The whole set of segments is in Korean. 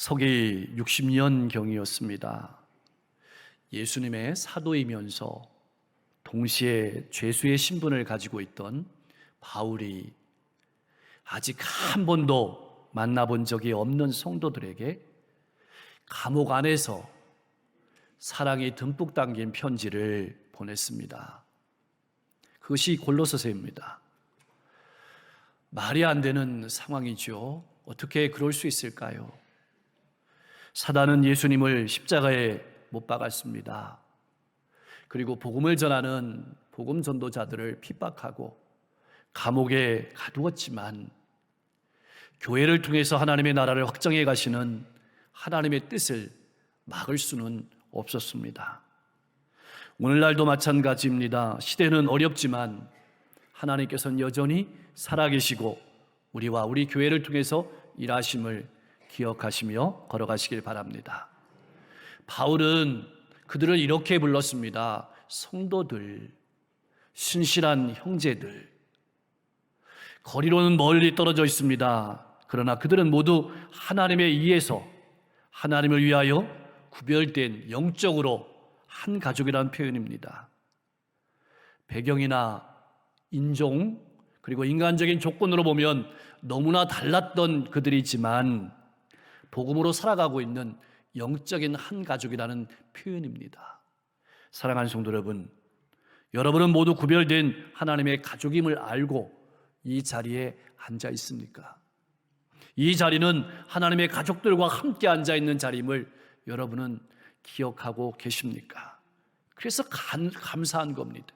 서기 60년경이었습니다. 예수님의 사도이면서 동시에 죄수의 신분을 가지고 있던 바울이 아직 한 번도 만나본 적이 없는 성도들에게 감옥 안에서 사랑이 듬뿍 담긴 편지를 보냈습니다. 그것이 골로새서입니다. 말이 안 되는 상황이죠. 어떻게 그럴 수 있을까요? 사단은 예수님을 십자가에 못 박았습니다. 그리고 복음을 전하는 복음 전도자들을 핍박하고 감옥에 가두었지만 교회를 통해서 하나님의 나라를 확정해 가시는 하나님의 뜻을 막을 수는 없었습니다. 오늘날도 마찬가지입니다. 시대는 어렵지만 하나님께서는 여전히 살아계시고 우리와 우리 교회를 통해서 일하심을 기억하시며 걸어가시길 바랍니다. 바울은 그들을 이렇게 불렀습니다. 성도들, 신실한 형제들. 거리로는 멀리 떨어져 있습니다. 그러나 그들은 모두 하나님의 이에서 하나님을 위하여 구별된 영적으로 한 가족이라는 표현입니다. 배경이나 인종 그리고 인간적인 조건으로 보면 너무나 달랐던 그들이지만 복음으로 살아가고 있는 영적인 한 가족이라는 표현입니다. 사랑하는 성도 여러분, 여러분은 모두 구별된 하나님의 가족임을 알고 이 자리에 앉아 있습니까? 이 자리는 하나님의 가족들과 함께 앉아 있는 자리임을 여러분은 기억하고 계십니까? 그래서 감사한 겁니다.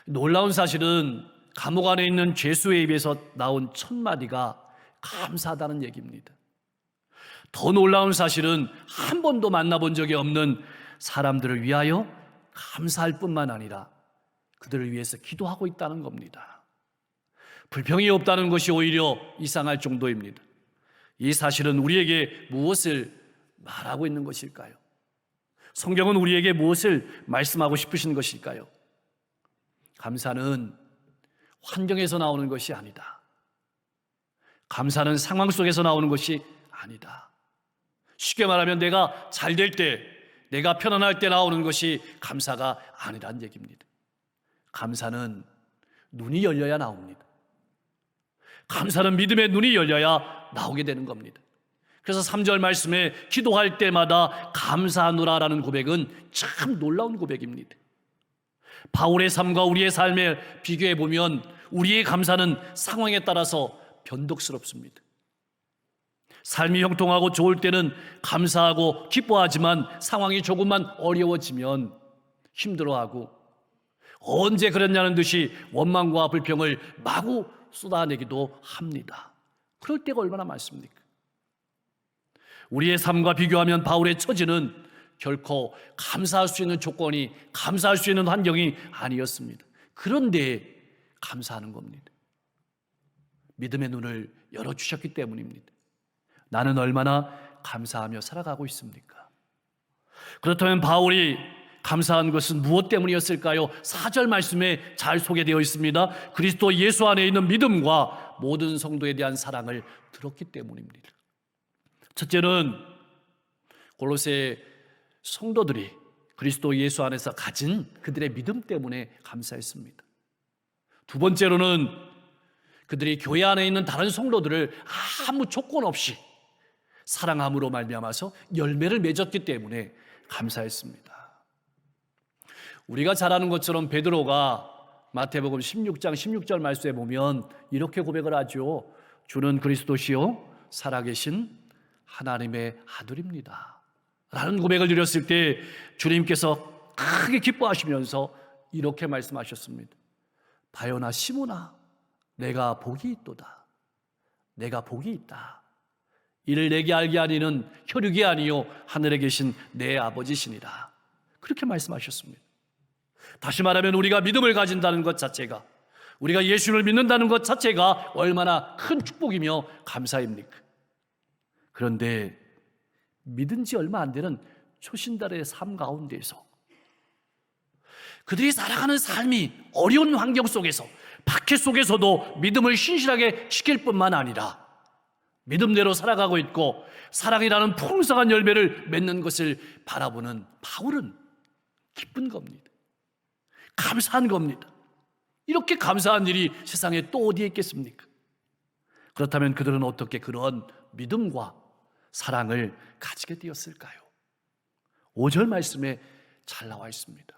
놀라운 사실은 감옥 안에 있는 죄수의 입에서 나온 첫 마디가 감사하다는 얘기입니다. 더 놀라운 사실은 한 번도 만나본 적이 없는 사람들을 위하여 감사할 뿐만 아니라 그들을 위해서 기도하고 있다는 겁니다. 불평이 없다는 것이 오히려 이상할 정도입니다. 이 사실은 우리에게 무엇을 말하고 있는 것일까요? 성경은 우리에게 무엇을 말씀하고 싶으신 것일까요? 감사는 환경에서 나오는 것이 아니다. 감사는 상황 속에서 나오는 것이 아니다. 쉽게 말하면 내가 잘 될 때, 내가 편안할 때 나오는 것이 감사가 아니란 얘기입니다. 감사는 눈이 열려야 나옵니다. 감사는 믿음의 눈이 열려야 나오게 되는 겁니다. 그래서 3절 말씀에 기도할 때마다 감사하노라라는 고백은 참 놀라운 고백입니다. 바울의 삶과 우리의 삶에 비교해 보면 우리의 감사는 상황에 따라서 변덕스럽습니다. 삶이 형통하고 좋을 때는 감사하고 기뻐하지만 상황이 조금만 어려워지면 힘들어하고 언제 그랬냐는 듯이 원망과 불평을 마구 쏟아내기도 합니다. 그럴 때가 얼마나 많습니까? 우리의 삶과 비교하면 바울의 처지는 결코 감사할 수 있는 조건이, 감사할 수 있는 환경이 아니었습니다. 그런데 감사하는 겁니다. 믿음의 눈을 열어주셨기 때문입니다. 나는 얼마나 감사하며 살아가고 있습니까? 그렇다면 바울이 감사한 것은 무엇 때문이었을까요? 4절 말씀에 잘 소개되어 있습니다. 그리스도 예수 안에 있는 믿음과 모든 성도에 대한 사랑을 들었기 때문입니다. 첫째는 골로새 성도들이 그리스도 예수 안에서 가진 그들의 믿음 때문에 감사했습니다. 두 번째로는 그들이 교회 안에 있는 다른 성도들을 아무 조건 없이 사랑함으로 말미암아서 열매를 맺었기 때문에 감사했습니다. 우리가 잘 아는 것처럼 베드로가 마태복음 16장 16절 말씀에 보면 이렇게 고백을 하죠. 주는 그리스도시요 살아계신 하나님의 아들입니다 라는 고백을 드렸을 때 주님께서 크게 기뻐하시면서 이렇게 말씀하셨습니다. 바요나 시므나 내가 복이 있도다. 내가 복이 있다. 이를 내게 알게 하니는 혈육이 아니요 하늘에 계신 내 아버지시니라. 그렇게 말씀하셨습니다. 다시 말하면 우리가 믿음을 가진다는 것 자체가, 우리가 예수를 믿는다는 것 자체가 얼마나 큰 축복이며 감사입니까? 그런데 믿은 지 얼마 안 되는 초신달의 삶 가운데에서 그들이 살아가는 삶이 어려운 환경 속에서, 박해 속에서도 믿음을 신실하게 지킬 뿐만 아니라 믿음대로 살아가고 있고 사랑이라는 풍성한 열매를 맺는 것을 바라보는 바울은 기쁜 겁니다. 감사한 겁니다. 이렇게 감사한 일이 세상에 또 어디에 있겠습니까? 그렇다면 그들은 어떻게 그런 믿음과 사랑을 가지게 되었을까요? 5절 말씀에 잘 나와 있습니다.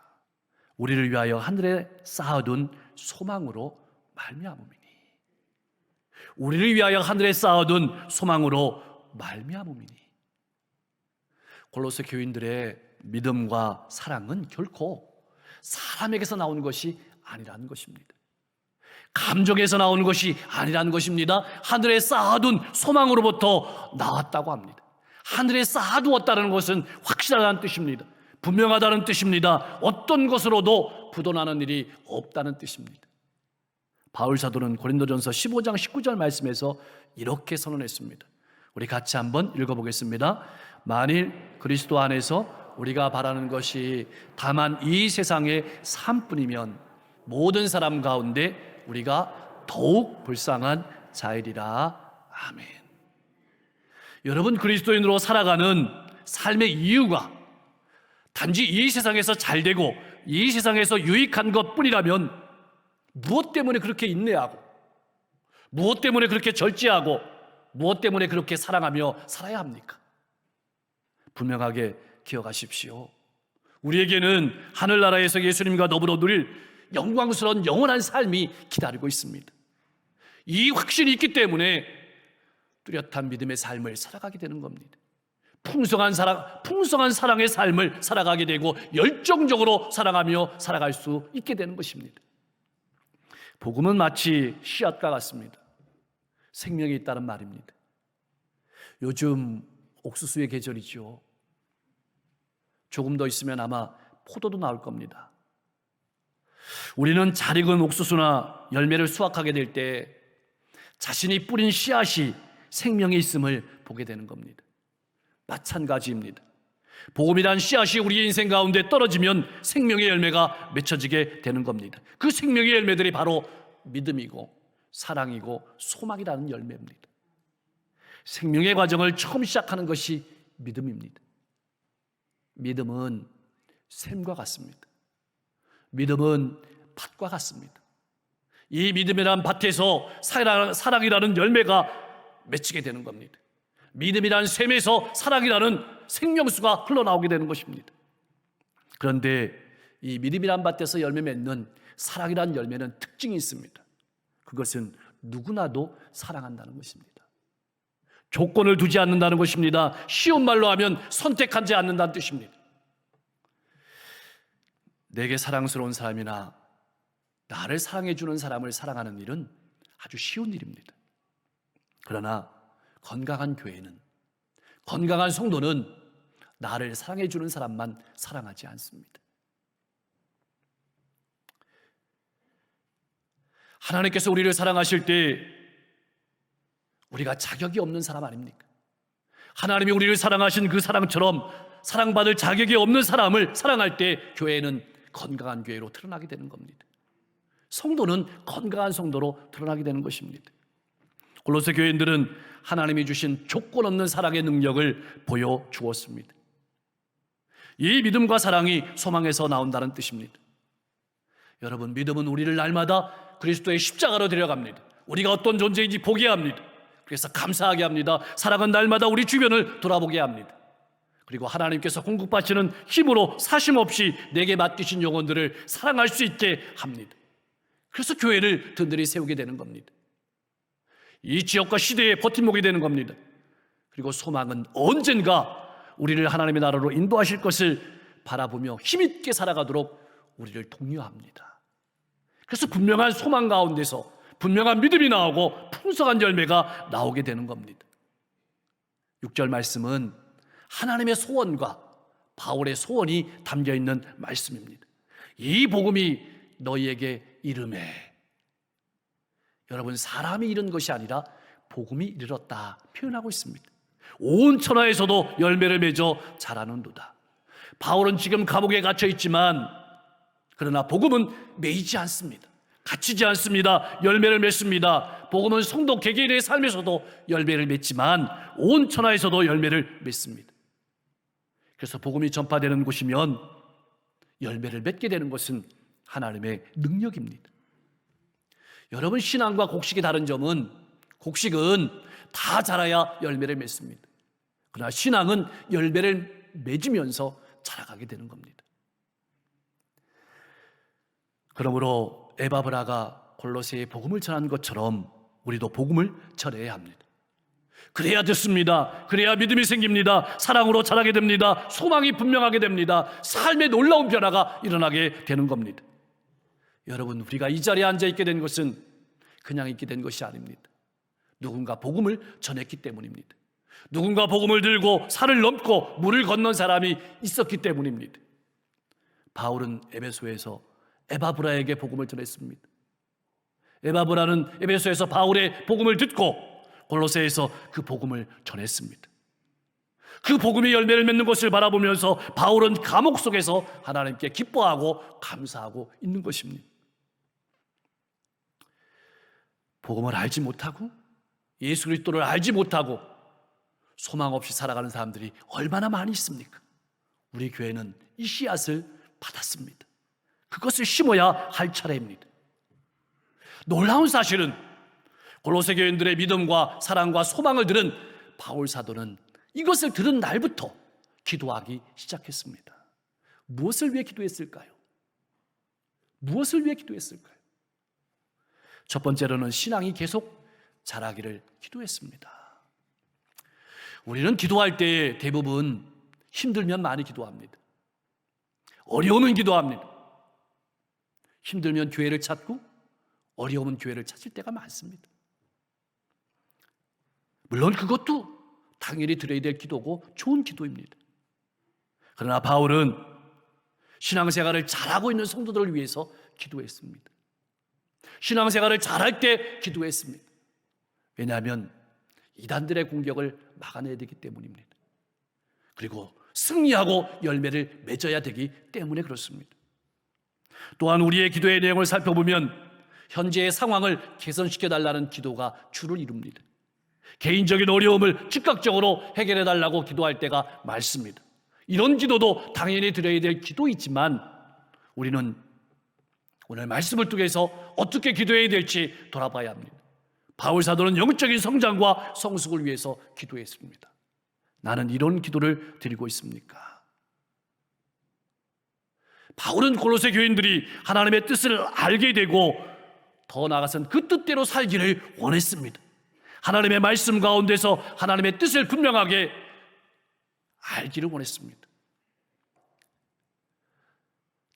우리를 위하여 하늘에 쌓아둔 소망으로 말미암음이니. 우리를 위하여 하늘에 쌓아둔 소망으로 말미암음이니. 골로새 교인들의 믿음과 사랑은 결코 사람에게서 나오는 것이 아니라는 것입니다. 감정에서 나오는 것이 아니라는 것입니다. 하늘에 쌓아둔 소망으로부터 나왔다고 합니다. 하늘에 쌓아두었다는 것은 확실하다는 뜻입니다. 분명하다는 뜻입니다. 어떤 것으로도 부도나는 일이 없다는 뜻입니다. 바울 사도는 고린도전서 15장 19절 말씀에서 이렇게 선언했습니다. 우리 같이 한번 읽어보겠습니다. 만일 그리스도 안에서 우리가 바라는 것이 다만 이 세상의 삶뿐이면 모든 사람 가운데 우리가 더욱 불쌍한 자이리라. 아멘. 여러분, 그리스도인으로 살아가는 삶의 이유가 단지 이 세상에서 잘되고 이 세상에서 유익한 것뿐이라면 무엇 때문에 그렇게 인내하고, 무엇 때문에 그렇게 절제하고, 무엇 때문에 그렇게 사랑하며 살아야 합니까? 분명하게 기억하십시오. 우리에게는 하늘나라에서 예수님과 더불어 누릴 영광스러운 영원한 삶이 기다리고 있습니다. 이 확신이 있기 때문에 뚜렷한 믿음의 삶을 살아가게 되는 겁니다. 풍성한 사랑의 삶을 살아가게 되고 열정적으로 사랑하며 살아갈 수 있게 되는 것입니다. 복음은 마치 씨앗과 같습니다. 생명이 있다는 말입니다. 요즘 옥수수의 계절이죠. 조금 더 있으면 아마 포도도 나올 겁니다. 우리는 잘 익은 옥수수나 열매를 수확하게 될 때 자신이 뿌린 씨앗이 생명이 있음을 보게 되는 겁니다. 마찬가지입니다. 복음이란 씨앗이 우리의 인생 가운데 떨어지면 생명의 열매가 맺혀지게 되는 겁니다. 그 생명의 열매들이 바로 믿음이고 사랑이고 소망이라는 열매입니다. 생명의 과정을 처음 시작하는 것이 믿음입니다. 믿음은 샘과 같습니다. 믿음은 밭과 같습니다. 이 믿음이란 밭에서 사랑이라는 열매가 맺히게 되는 겁니다. 믿음이란 샘에서 사랑이라는 생명수가 흘러나오게 되는 것입니다. 그런데 이 믿음이란 밭에서 열매 맺는 사랑이라는 열매는 특징이 있습니다. 그것은 누구나도 사랑한다는 것입니다. 조건을 두지 않는다는 것입니다. 쉬운 말로 하면 선택하지 않는다는 뜻입니다. 내게 사랑스러운 사람이나 나를 사랑해 주는 사람을 사랑하는 일은 아주 쉬운 일입니다. 그러나 건강한 교회는, 건강한 성도는 나를 사랑해 주는 사람만 사랑하지 않습니다. 하나님께서 우리를 사랑하실 때 우리가 자격이 없는 사람 아닙니까? 하나님이 우리를 사랑하신 그 사랑처럼 사랑받을 자격이 없는 사람을 사랑할 때 교회는 건강한 교회로 드러나게 되는 겁니다. 성도는 건강한 성도로 드러나게 되는 것입니다. 골로새 교인들은 하나님이 주신 조건 없는 사랑의 능력을 보여주었습니다. 이 믿음과 사랑이 소망에서 나온다는 뜻입니다. 여러분, 믿음은 우리를 날마다 그리스도의 십자가로 데려갑니다. 우리가 어떤 존재인지 보게 합니다. 그래서 감사하게 합니다. 사랑은 날마다 우리 주변을 돌아보게 합니다. 그리고 하나님께서 공급하시는 힘으로 사심없이 내게 맡기신 영혼들을 사랑할 수 있게 합니다. 그래서 교회를 든든히 세우게 되는 겁니다. 이 지역과 시대에 버팀목이 되는 겁니다. 그리고 소망은 언젠가 우리를 하나님의 나라로 인도하실 것을 바라보며 힘있게 살아가도록 우리를 독려합니다. 그래서 분명한 소망 가운데서 분명한 믿음이 나오고 풍성한 열매가 나오게 되는 겁니다. 6절 말씀은 하나님의 소원과 바울의 소원이 담겨있는 말씀입니다. 이 복음이 너희에게 이르매. 여러분, 사람이 이룬 것이 아니라 복음이 이르렀다 표현하고 있습니다. 온 천하에서도 열매를 맺어 자라는도다. 바울은 지금 감옥에 갇혀 있지만 그러나 복음은 매이지 않습니다. 갇히지 않습니다. 열매를 맺습니다. 복음은 성도 개개인의 삶에서도 열매를 맺지만 온 천하에서도 열매를 맺습니다. 그래서 복음이 전파되는 곳이면 열매를 맺게 되는 것은 하나님의 능력입니다. 여러분, 신앙과 곡식이 다른 점은 곡식은 다 자라야 열매를 맺습니다. 그러나 신앙은 열매를 맺으면서 자라가게 되는 겁니다. 그러므로 에바브라가 골로새에 복음을 전한 것처럼 우리도 복음을 전해야 합니다. 그래야 됐습니다. 그래야 믿음이 생깁니다. 사랑으로 자라게 됩니다. 소망이 분명하게 됩니다. 삶의 놀라운 변화가 일어나게 되는 겁니다. 여러분, 우리가 이 자리에 앉아 있게 된 것은 그냥 있게 된 것이 아닙니다. 누군가 복음을 전했기 때문입니다. 누군가 복음을 들고 산을 넘고 물을 건넌 사람이 있었기 때문입니다. 바울은 에베소에서 에바브라에게 복음을 전했습니다. 에바브라는 에베소에서 바울의 복음을 듣고 골로새에서 그 복음을 전했습니다. 그 복음이 열매를 맺는 것을 바라보면서 바울은 감옥 속에서 하나님께 기뻐하고 감사하고 있는 것입니다. 복음을 알지 못하고 예수 그리스도를 알지 못하고 소망 없이 살아가는 사람들이 얼마나 많이 있습니까? 우리 교회는 이 씨앗을 받았습니다. 그것을 심어야 할 차례입니다. 놀라운 사실은 골로새 교인들의 믿음과 사랑과 소망을 들은 바울 사도는 이것을 들은 날부터 기도하기 시작했습니다. 무엇을 위해 기도했을까요? 무엇을 위해 기도했을까요? 첫 번째로는 신앙이 계속 자라기를 기도했습니다. 우리는 기도할 때 대부분 힘들면 많이 기도합니다. 어려우면 기도합니다. 힘들면 교회를 찾고 어려우면 교회를 찾을 때가 많습니다. 물론 그것도 당연히 드려야 될 기도고 좋은 기도입니다. 그러나 바울은 신앙생활을 잘하고 있는 성도들을 위해서 기도했습니다. 신앙생활을 잘할 때 기도했습니다. 왜냐하면 이단들의 공격을 막아내야 되기 때문입니다. 그리고 승리하고 열매를 맺어야 되기 때문에 그렇습니다. 또한 우리의 기도의 내용을 살펴보면 현재의 상황을 개선시켜달라는 기도가 주를 이룹니다. 개인적인 어려움을 즉각적으로 해결해달라고 기도할 때가 많습니다. 이런 기도도 당연히 드려야 될 기도이지만 우리는 오늘 말씀을 통해서 어떻게 기도해야 될지 돌아봐야 합니다. 바울 사도는 영적인 성장과 성숙을 위해서 기도했습니다. 나는 이런 기도를 드리고 있습니까? 바울은 골로새 교인들이 하나님의 뜻을 알게 되고 더 나아가서는 그 뜻대로 살기를 원했습니다. 하나님의 말씀 가운데서 하나님의 뜻을 분명하게 알기를 원했습니다.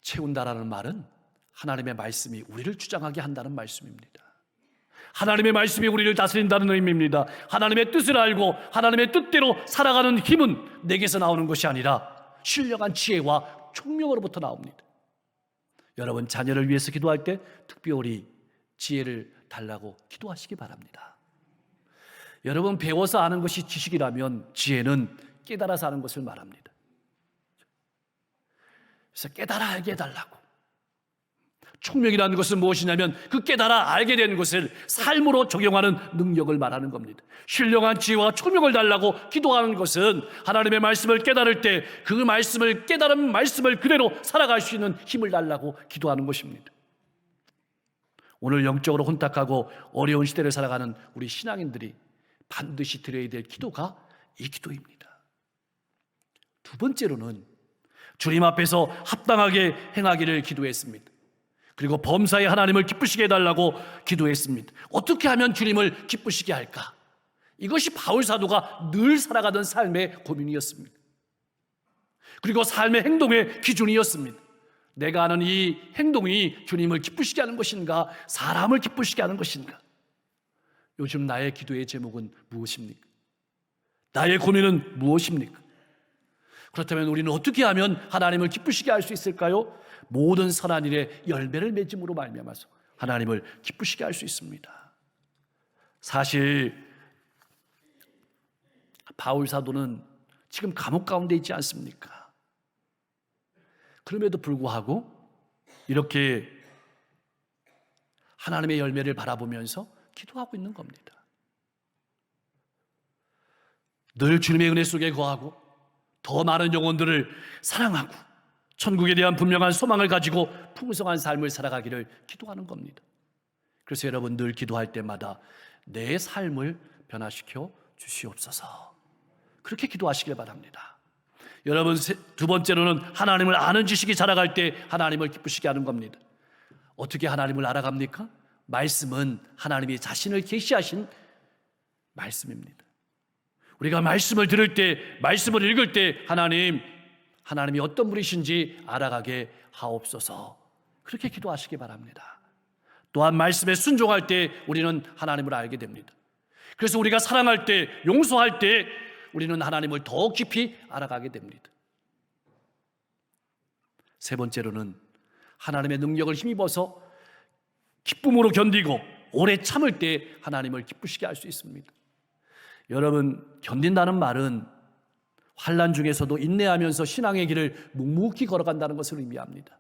채운다라는 말은 하나님의 말씀이 우리를 주장하게 한다는 말씀입니다. 하나님의 말씀이 우리를 다스린다는 의미입니다. 하나님의 뜻을 알고 하나님의 뜻대로 살아가는 힘은 내게서 나오는 것이 아니라 신령한 지혜와 총명으로부터 나옵니다. 여러분, 자녀를 위해서 기도할 때 특별히 지혜를 달라고 기도하시기 바랍니다. 여러분, 배워서 아는 것이 지식이라면 지혜는 깨달아서 아는 것을 말합니다. 그래서 깨달아 알게 해달라고. 총명이라는 것은 무엇이냐면 그 깨달아 알게 된 것을 삶으로 적용하는 능력을 말하는 겁니다. 신령한 지혜와 총명을 달라고 기도하는 것은 하나님의 말씀을 깨달을 때 그 말씀을 깨달은 말씀을 그대로 살아갈 수 있는 힘을 달라고 기도하는 것입니다. 오늘 영적으로 혼탁하고 어려운 시대를 살아가는 우리 신앙인들이 반드시 드려야 될 기도가 이 기도입니다. 두 번째로는 주님 앞에서 합당하게 행하기를 기도했습니다. 그리고 범사에 하나님을 기쁘시게 해달라고 기도했습니다. 어떻게 하면 주님을 기쁘시게 할까? 이것이 바울 사도가 늘 살아가던 삶의 고민이었습니다. 그리고 삶의 행동의 기준이었습니다. 내가 하는 이 행동이 주님을 기쁘시게 하는 것인가, 사람을 기쁘시게 하는 것인가? 요즘 나의 기도의 제목은 무엇입니까? 나의 고민은 무엇입니까? 그렇다면 우리는 어떻게 하면 하나님을 기쁘시게 할 수 있을까요? 모든 선한 일에 열매를 맺음으로 말미암아서 하나님을 기쁘시게 할 수 있습니다. 사실 바울 사도는 지금 감옥 가운데 있지 않습니까? 그럼에도 불구하고 이렇게 하나님의 열매를 바라보면서 기도하고 있는 겁니다. 늘 주님의 은혜 속에 거하고 더 많은 영혼들을 사랑하고 천국에 대한 분명한 소망을 가지고 풍성한 삶을 살아가기를 기도하는 겁니다. 그래서 여러분 늘 기도할 때마다 내 삶을 변화시켜 주시옵소서. 그렇게 기도하시길 바랍니다. 여러분 두 번째로는 하나님을 아는 지식이 자라갈 때 하나님을 기쁘시게 하는 겁니다. 어떻게 하나님을 알아갑니까? 말씀은 하나님이 자신을 계시하신 말씀입니다. 우리가 말씀을 들을 때, 말씀을 읽을 때 하나님이 어떤 분이신지 알아가게 하옵소서. 그렇게 기도하시기 바랍니다. 또한 말씀에 순종할 때 우리는 하나님을 알게 됩니다. 그래서 우리가 사랑할 때, 용서할 때 우리는 하나님을 더 깊이 알아가게 됩니다. 세 번째로는 하나님의 능력을 힘입어서 기쁨으로 견디고 오래 참을 때 하나님을 기쁘시게 할 수 있습니다. 여러분, 견딘다는 말은 환난 중에서도 인내하면서 신앙의 길을 묵묵히 걸어간다는 것을 의미합니다.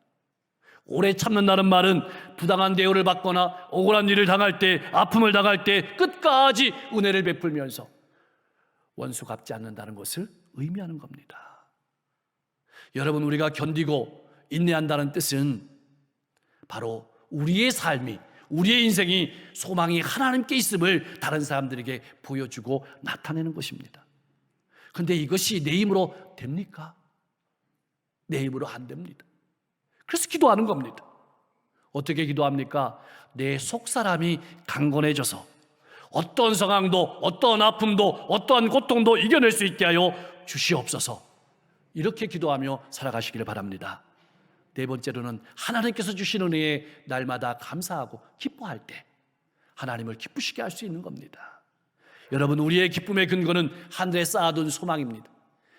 오래 참는다는 말은 부당한 대우를 받거나 억울한 일을 당할 때, 아픔을 당할 때 끝까지 은혜를 베풀면서 원수 갚지 않는다는 것을 의미하는 겁니다. 여러분, 우리가 견디고 인내한다는 뜻은 바로 우리의 삶이, 우리의 인생이 소망이 하나님께 있음을 다른 사람들에게 보여주고 나타내는 것입니다. 그런데 이것이 내 힘으로 됩니까? 내 힘으로 안 됩니다. 그래서 기도하는 겁니다. 어떻게 기도합니까? 내 속사람이 강건해져서 어떤 상황도, 어떠한 아픔도, 어떠한 고통도 이겨낼 수 있게 하여 주시옵소서. 이렇게 기도하며 살아가시기를 바랍니다. 네 번째로는 하나님께서 주신 은혜에 날마다 감사하고 기뻐할 때 하나님을 기쁘시게 할 수 있는 겁니다. 여러분, 우리의 기쁨의 근거는 하늘에 쌓아둔 소망입니다.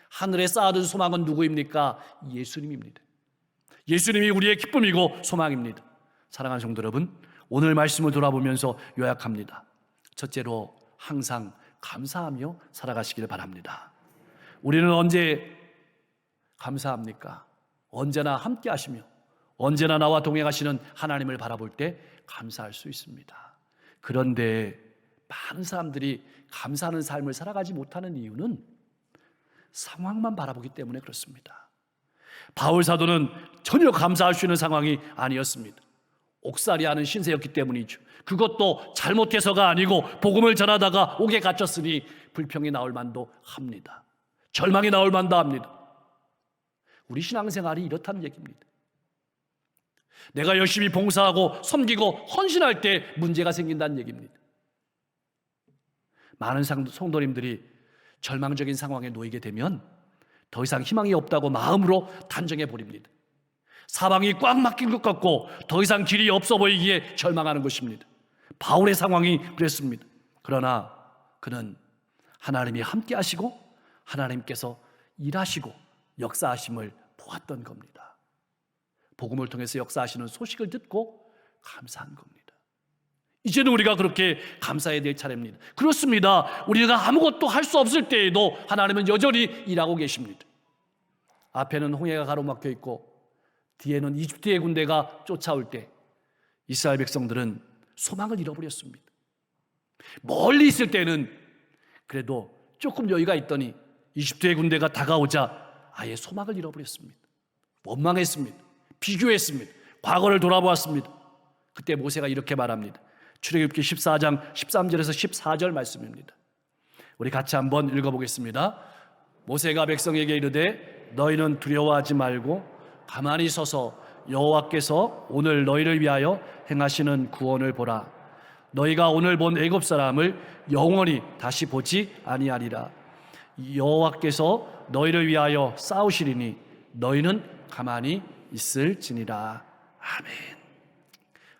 하늘에 쌓아둔 소망은 누구입니까? 예수님입니다. 예수님이 우리의 기쁨이고 소망입니다. 사랑하는 성도 여러분, 오늘 말씀을 돌아보면서 요약합니다. 첫째로, 항상 감사하며 살아가시기를 바랍니다. 우리는 언제 감사합니까? 언제나 함께 하시며 언제나 나와 동행하시는 하나님을 바라볼 때 감사할 수 있습니다. 그런데 많은 사람들이 감사하는 삶을 살아가지 못하는 이유는 상황만 바라보기 때문에 그렇습니다. 바울 사도는 전혀 감사할 수 있는 상황이 아니었습니다. 옥살이하는 신세였기 때문이죠. 그것도 잘못해서가 아니고 복음을 전하다가 옥에 갇혔으니 불평이 나올 만도 합니다. 절망이 나올 만도 합니다. 우리 신앙생활이 이렇다는 얘기입니다. 내가 열심히 봉사하고 섬기고 헌신할 때 문제가 생긴다는 얘기입니다. 많은 성도님들이 절망적인 상황에 놓이게 되면 더 이상 희망이 없다고 마음으로 단정해 버립니다. 사방이 꽉 막힌 것 같고 더 이상 길이 없어 보이기에 절망하는 것입니다. 바울의 상황이 그랬습니다. 그러나 그는 하나님이 함께 하시고 하나님께서 일하시고 역사하심을 보았던 겁니다. 복음을 통해서 역사하시는 소식을 듣고 감사한 겁니다. 이제는 우리가 그렇게 감사해야 될 차례입니다. 그렇습니다. 우리가 아무것도 할 수 없을 때에도 하나님은 여전히 일하고 계십니다. 앞에는 홍해가 가로막혀 있고 뒤에는 이집트의 군대가 쫓아올 때 이스라엘 백성들은 소망을 잃어버렸습니다. 멀리 있을 때는 그래도 조금 여유가 있더니 이집트의 군대가 다가오자 아예 소망을 잃어버렸습니다. 원망했습니다. 비교했습니다. 과거를 돌아보았습니다. 그때 모세가 이렇게 말합니다. 출애굽기 14장 13절에서 14절 말씀입니다. 우리 같이 한번 읽어보겠습니다. 모세가 백성에게 이르되 너희는 두려워하지 말고 가만히 서서 여호와께서 오늘 너희를 위하여 행하시는 구원을 보라. 너희가 오늘 본 애굽 사람을 영원히 다시 보지 아니하리라. 여호와께서 너희를 위하여 싸우시리니 너희는 가만히 있을지니라. 아멘.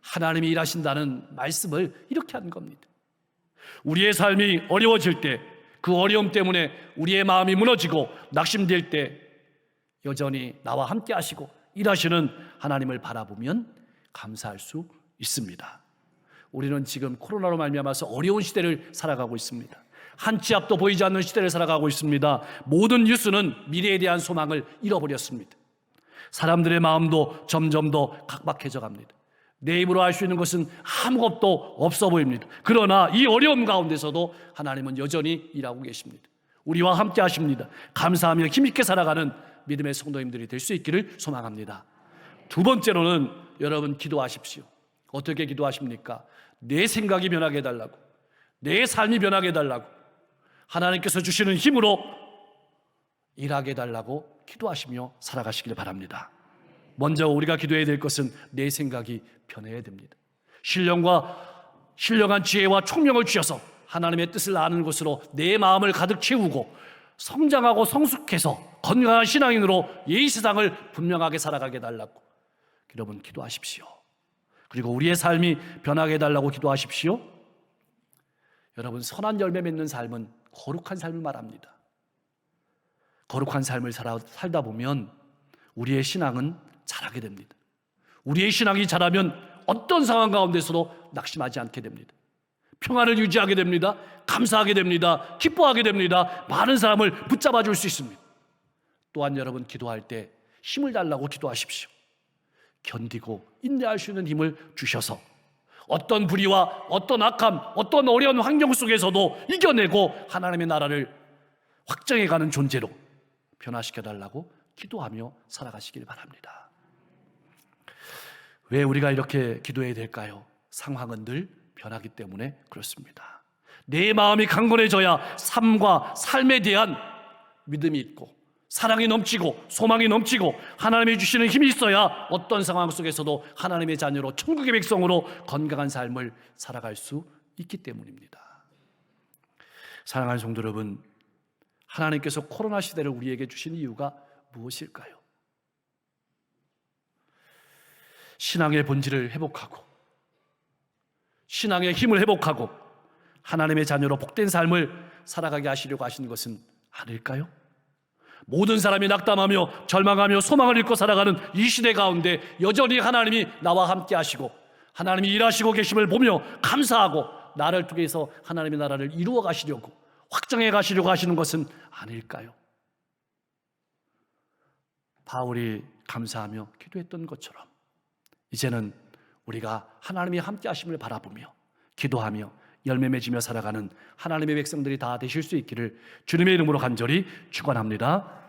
하나님이 일하신다는 말씀을 이렇게 하는 겁니다. 우리의 삶이 어려워질 때, 그 어려움 때문에 우리의 마음이 무너지고 낙심될 때 여전히 나와 함께 하시고 일하시는 하나님을 바라보면 감사할 수 있습니다. 우리는 지금 코로나로 말미암아서 어려운 시대를 살아가고 있습니다. 한 치 앞도 보이지 않는 시대를 살아가고 있습니다. 모든 뉴스는 미래에 대한 소망을 잃어버렸습니다. 사람들의 마음도 점점 더 각박해져 갑니다. 내 힘으로 할 수 있는 것은 아무것도 없어 보입니다. 그러나 이 어려움 가운데서도 하나님은 여전히 일하고 계십니다. 우리와 함께 하십니다. 감사하며 힘있게 살아가는 믿음의 성도님들이 될 수 있기를 소망합니다. 두 번째로는 여러분 기도하십시오. 어떻게 기도하십니까? 내 생각이 변하게 해달라고, 내 삶이 변하게 해달라고, 하나님께서 주시는 힘으로 일하게 해달라고 기도하시며 살아가시길 바랍니다. 먼저 우리가 기도해야 될 것은 내 생각이 변해야 됩니다. 신령한 지혜와 총명을 주셔서 하나님의 뜻을 아는 것으로 내 마음을 가득 채우고 성장하고 성숙해서 건강한 신앙인으로 이 세상을 분명하게 살아가게 해달라고 여러분 기도하십시오. 그리고 우리의 삶이 변하게 해달라고 기도하십시오. 여러분, 선한 열매 맺는 삶은 거룩한 삶을 말합니다. 거룩한 삶을 살다 보면 우리의 신앙은 자라게 됩니다. 우리의 신앙이 자라면 어떤 상황 가운데서도 낙심하지 않게 됩니다. 평안을 유지하게 됩니다. 감사하게 됩니다. 기뻐하게 됩니다. 많은 사람을 붙잡아 줄 수 있습니다. 또한 여러분, 기도할 때 힘을 달라고 기도하십시오. 견디고 인내할 수 있는 힘을 주셔서 어떤 불의와 어떤 악함, 어떤 어려운 환경 속에서도 이겨내고 하나님의 나라를 확장해가는 존재로 변화시켜달라고 기도하며 살아가시길 바랍니다. 왜 우리가 이렇게 기도해야 될까요? 상황은 늘 변하기 때문에 그렇습니다. 내 마음이 강건해져야 삶과 삶에 대한 믿음이 있고 사랑이 넘치고 소망이 넘치고 하나님이 주시는 힘이 있어야 어떤 상황 속에서도 하나님의 자녀로 천국의 백성으로 건강한 삶을 살아갈 수 있기 때문입니다. 사랑하는 성도 여러분, 하나님께서 코로나 시대를 우리에게 주신 이유가 무엇일까요? 신앙의 본질을 회복하고 신앙의 힘을 회복하고 하나님의 자녀로 복된 삶을 살아가게 하시려고 하시는 것은 아닐까요? 모든 사람이 낙담하며 절망하며 소망을 잃고 살아가는 이 시대 가운데 여전히 하나님이 나와 함께 하시고 하나님이 일하시고 계심을 보며 감사하고 나를 통해서 하나님의 나라를 이루어 가시려고 확장해 가시려고 하시는 것은 아닐까요? 바울이 감사하며 기도했던 것처럼 이제는 우리가 하나님이 함께 하심을 바라보며 기도하며 열매 맺으며 살아가는 하나님의 백성들이 다 되실 수 있기를 주님의 이름으로 간절히 축원합니다.